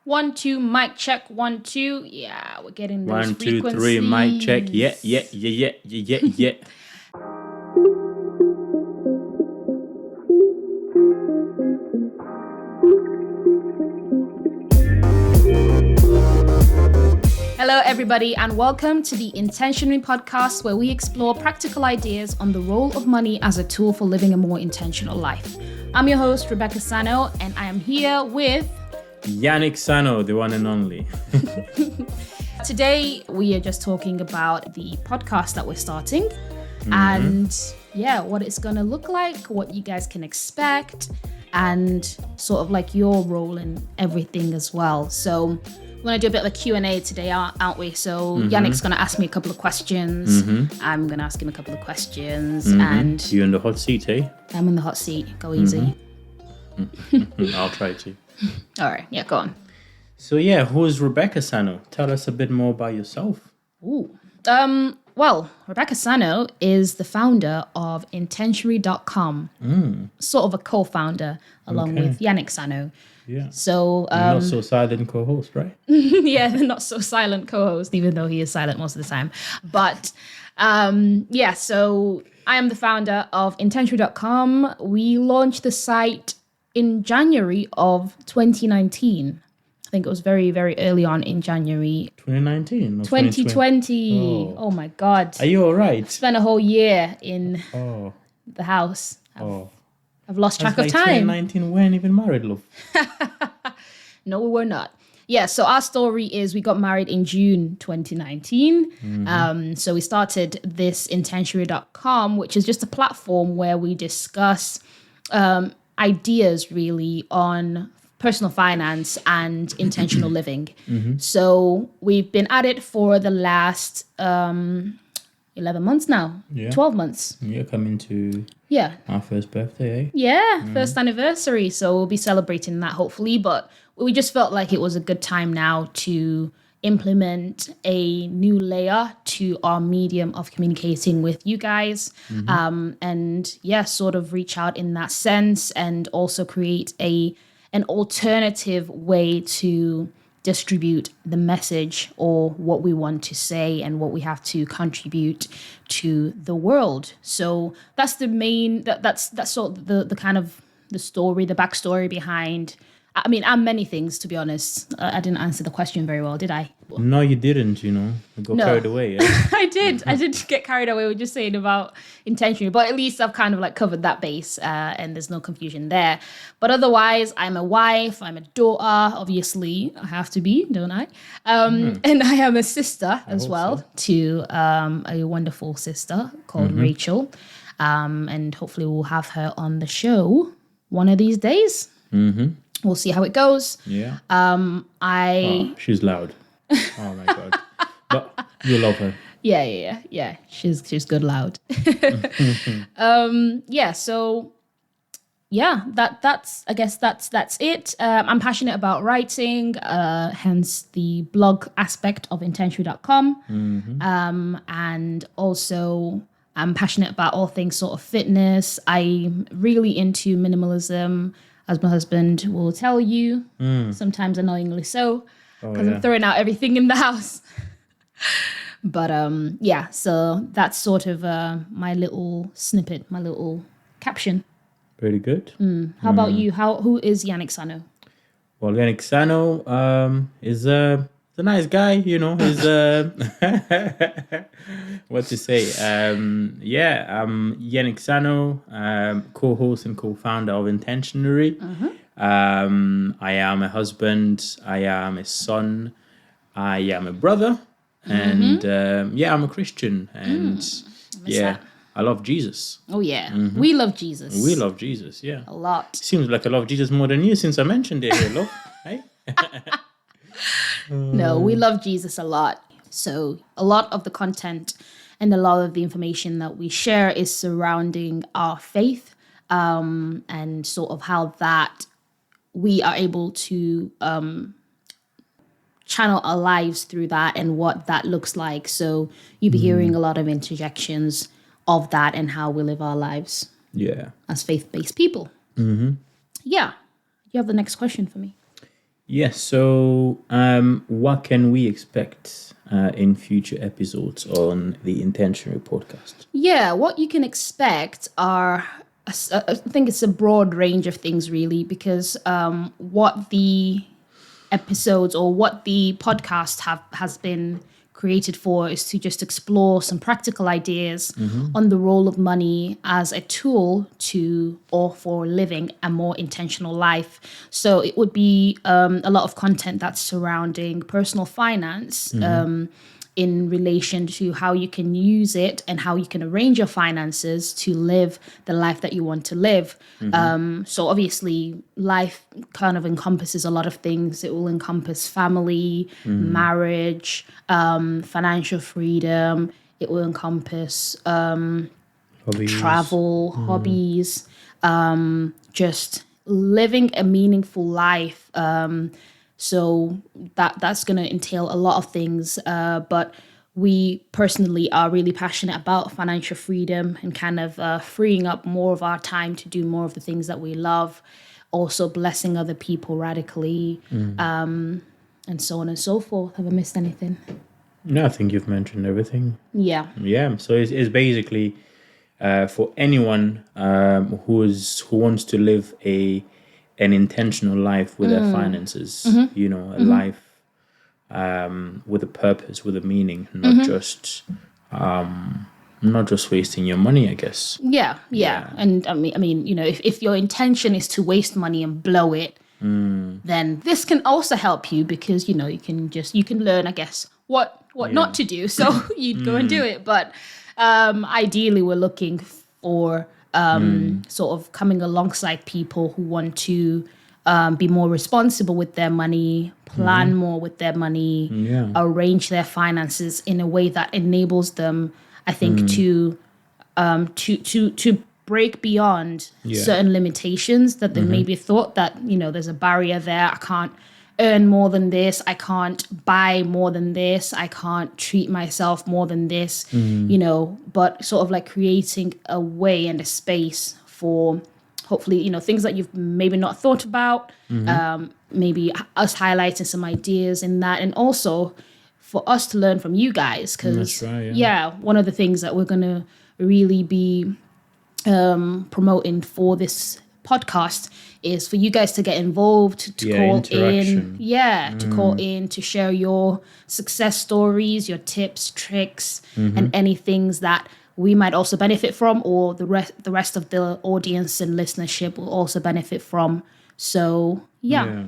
1, 2, mic check. 1, 2. Yeah, we're getting those 1, 2, frequencies. 3, mic check. Yeah. Hello, everybody, and welcome to the Intentionry Podcast, where we explore practical ideas on the role of money as a tool for living a more intentional life. I'm your host, Rebecca Sano, and I am here with Yannick Sano, the one and only. Today, we are just talking about the podcast that we're starting and what it's going to look like, what you guys can expect, and sort of like your role in everything as well. So we're going to do a bit of a Q&A today, aren't we? So Yannick's going to ask me a couple of questions. I'm going to ask him a couple of questions. And You're in the hot seat, eh? I'm in the hot seat. Go easy. I'll try to. All right. Yeah, go on. So yeah, who's Rebecca Sano? Tell us a bit more about yourself. Well, Rebecca Sano is the founder of Intentionry.com. Sort of a co-founder along with Yannick Sano. Yeah. So Not so silent co-host, right? yeah, the not so silent co-host, even though he is silent most of the time. But so I am the founder of Intentionry.com. We launched the site in January of 2019. I think it was very, very early on in January. 2019 or 2020. Oh my God. Are you all right? Spent a whole year in the house. I've lost track of time. 2019, we weren't even married, love. No, we were not. Yeah, so our story is we got married in June 2019. So we started this Intentionary.com, which is just a platform where we discuss ideas really on personal finance and intentional living. So we've been at it for the last 11 months now. 12 months. Yeah, coming to our first birthday, eh? Yeah, first anniversary. So we'll be celebrating that hopefully. But we just felt like it was a good time now to implement a new layer to our medium of communicating with you guys. Sort of reach out in that sense and also create an alternative way to distribute the message or what we want to say and what we have to contribute to the world. So that's the main, that's sort of the kind of the story, the backstory behind. I mean, I'm many things, to be honest. I didn't answer the question very well, did I? No, you didn't, I got carried away. Yeah? I did get carried away with just saying about intentionally, but at least I've kind of like covered that base and there's no confusion there. But otherwise, I'm a wife, I'm a daughter, obviously I have to be, don't I? And I am a sister as well to a wonderful sister called Rachel. And hopefully we'll have her on the show one of these days. We'll see how it goes. Yeah. She's loud. Oh my God. But you love her. Yeah. She's good loud. That's I guess that's it. I'm passionate about writing, hence the blog aspect of Intentionary.com. And also I'm passionate about all things sort of fitness. I'm really into minimalism, as my husband will tell you, sometimes annoyingly so, because I'm throwing out everything in the house. But so that's sort of my little snippet, my little caption. Pretty good. How about you? Who is Yannick Sano? Well, Yannick Sano is a nice guy, He's what to say. I'm Yannick Sano, co-host and co-founder of Intentionary. I am a husband. I am a son. I am a brother, and I'm a Christian. And I love Jesus. Oh yeah, we love Jesus. We love Jesus. Yeah, a lot. Seems like I love Jesus more than you since I mentioned it here, love. Hey. No, we love Jesus a lot. So a lot of the content and a lot of the information that we share is surrounding our faith and sort of how that we are able to channel our lives through that and what that looks like. So you'll be hearing a lot of interjections of that and how we live our lives as faith-based people. Yeah. You have the next question for me. Yes. So, what can we expect in future episodes on the Intentionary Podcast? Yeah, what you can expect are, I think it's a broad range of things, really, because what the episodes or what the podcast has been created for is to just explore some practical ideas on the role of money as a tool to or for living a more intentional life. So it would be a lot of content that's surrounding personal finance, in relation to how you can use it and how you can arrange your finances to live the life that you want to live. So obviously life kind of encompasses a lot of things. It will encompass family, marriage, financial freedom. It will encompass Hobbies. travel, hobbies, just living a meaningful life. So that's going to entail a lot of things. But we personally are really passionate about financial freedom and kind of freeing up more of our time to do more of the things that we love. Also blessing other people radically, and so on and so forth. Have I missed anything? No, I think you've mentioned everything. Yeah. Yeah. So it's basically for anyone who wants to live an intentional life with their finances. You know, a life with a purpose, with a meaning, not just wasting your money, I guess. Yeah. And I mean, you know, if your intention is to waste money and blow it, then this can also help you because, you know, you can learn, I guess, what not to do. So you'd go and do it. But ideally, we're looking for sort of coming alongside people who want to be more responsible with their money, plan more with their money, arrange their finances in a way that enables them, I think, to break beyond certain limitations that they maybe thought that, you know, there's a barrier there. I can't earn more than this. I can't buy more than this. I can't treat myself more than this, you know, but sort of like creating a way and a space for hopefully, you know, things that you've maybe not thought about, maybe us highlighting some ideas in that, and also for us to learn from you guys. Because, one of the things that we're going to really be promoting for this podcast is for you guys to get involved, to call in, to call in, to share your success stories, your tips, tricks, and any things that we might also benefit from, or the rest of the audience and listenership will also benefit from. So yeah.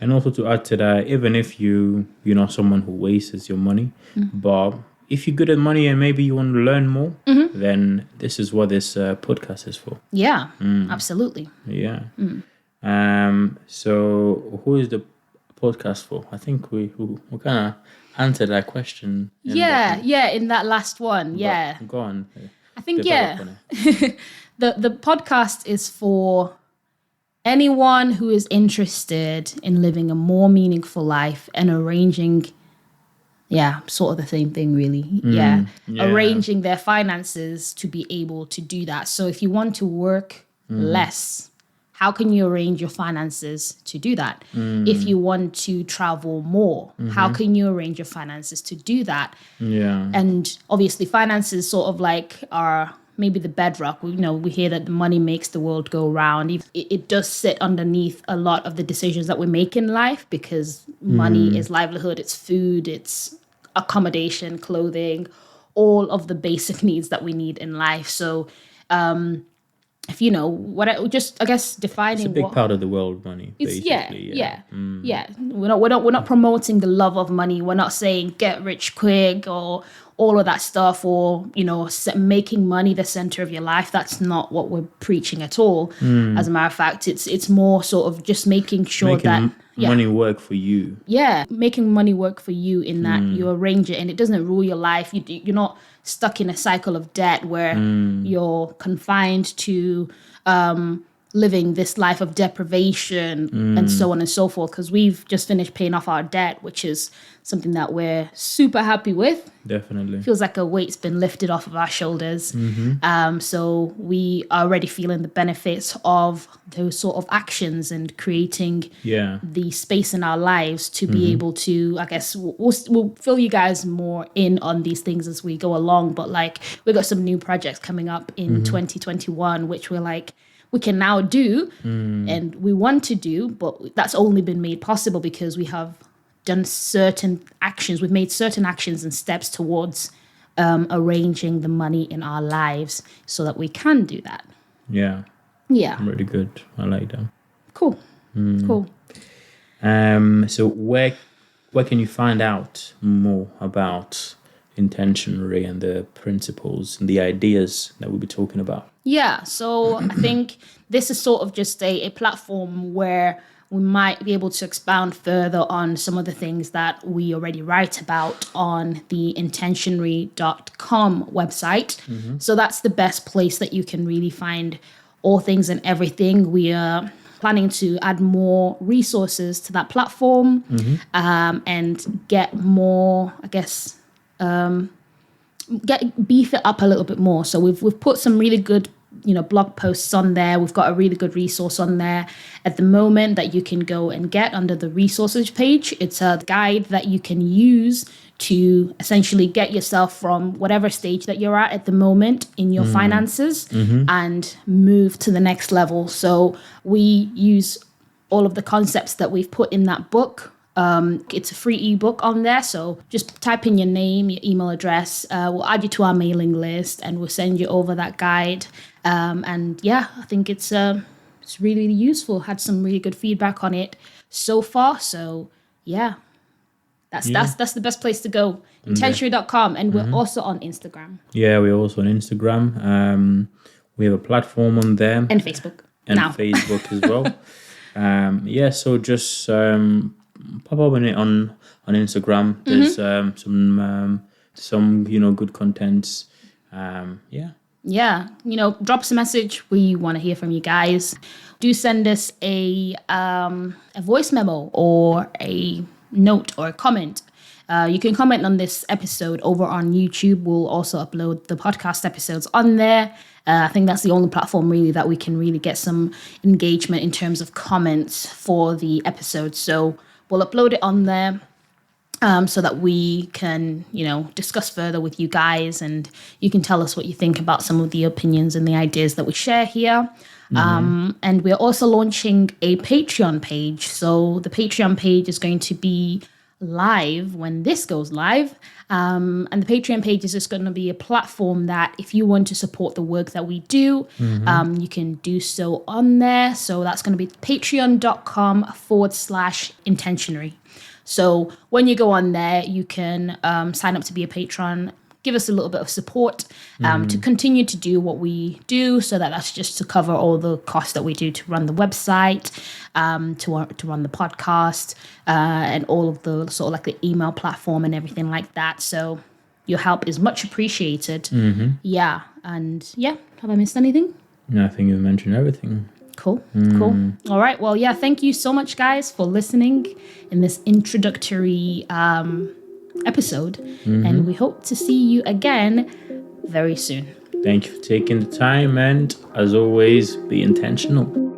And also to add to that, even if you're not someone who wastes your money, but if you're good at money and maybe you want to learn more, then this is what this podcast is for. Yeah, absolutely. Yeah. So who is the podcast for? I think we kind of answered that question. In that last one. But go on. I think, the podcast is for anyone who is interested in living a more meaningful life and arranging, sort of the same thing, really. Arranging their finances to be able to do that. So if you want to work less, how can you arrange your finances to do that? If you want to travel more, how can you arrange your finances to do that? And obviously finances sort of like are maybe the bedrock. We hear that the money makes the world go round. It does sit underneath a lot of the decisions that we make in life, because money is livelihood, it's food, it's accommodation, clothing, all of the basic needs that we need in life. So if I guess defining, it's a big part of the world, money. Basically. We're not promoting the love of money. We're not saying get rich quick or all of that stuff, or making money the center of your life. That's not what we're preaching at all. As a matter of fact, it's more sort of just making sure that money work for you. Making money work for you in that you arrange it and it doesn't rule your life. You're not stuck in a cycle of debt where you're confined to living this life of deprivation and so on and so forth, because we've just finished paying off our debt, which is something that we're super happy with. Definitely. Feels like a weight's been lifted off of our shoulders. So we are already feeling the benefits of those sort of actions and creating the space in our lives to be able to, I guess, we'll fill you guys more in on these things as we go along. But like, we've got some new projects coming up in 2021, which we're like, we can now do and we want to do, but that's only been made possible because we have done certain actions. We've made certain actions and steps towards arranging the money in our lives so that we can do that. Yeah. Really good. I like that. Cool. So where can you find out more about Intentionary and the principles and the ideas that we'll be talking about? Yeah, so I think this is sort of just a platform where we might be able to expound further on some of the things that we already write about on the intentionary.com website. So that's the best place that you can really find all things and everything. We are planning to add more resources to that platform and get more, I guess, beef it up a little bit more. So we've put some really good, blog posts on there. We've got a really good resource on there at the moment that you can go and get under the resources page. It's a guide that you can use to essentially get yourself from whatever stage that you're at the moment in your finances and move to the next level. So we use all of the concepts that we've put in that book. It's a free ebook on there, so just type in your name, your email address. We'll add you to our mailing list, and we'll send you over that guide. And yeah, I think it's really, really useful. Had some really good feedback on it so far. So yeah, that's the best place to go. Intentionary.com, and we're also on Instagram. Yeah, we're also on Instagram. We have a platform on there And Facebook. And now. Facebook as well. So just pop up on it on Instagram. There's some good contents. Drop us a message. We want to hear from you guys. Do send us a voice memo or a note or a comment. You can comment on this episode over on YouTube. We'll also upload the podcast episodes on there. I think that's the only platform really that we can really get some engagement in terms of comments for the episode. So we'll upload it on there so that we can, discuss further with you guys, and you can tell us what you think about some of the opinions and the ideas that we share here. And we're also launching a Patreon page. So the Patreon page is going to be live when this goes live. And the Patreon page is just going to be a platform that if you want to support the work that we do, you can do so on there. So that's going to be patreon.com/intentionary. So when you go on there, you can sign up to be a patron, give us a little bit of support to continue to do what we do. So that's just to cover all the costs that we do to run the website, to run the podcast, and all of the sort of like the email platform and everything like that. So your help is much appreciated. Yeah. And yeah, have I missed anything? No, I think you've mentioned everything. Cool. All right. Well, yeah, thank you so much, guys, for listening in this introductory episode. And we hope to see you again very soon. Thank you for taking the time, and as always, be intentional.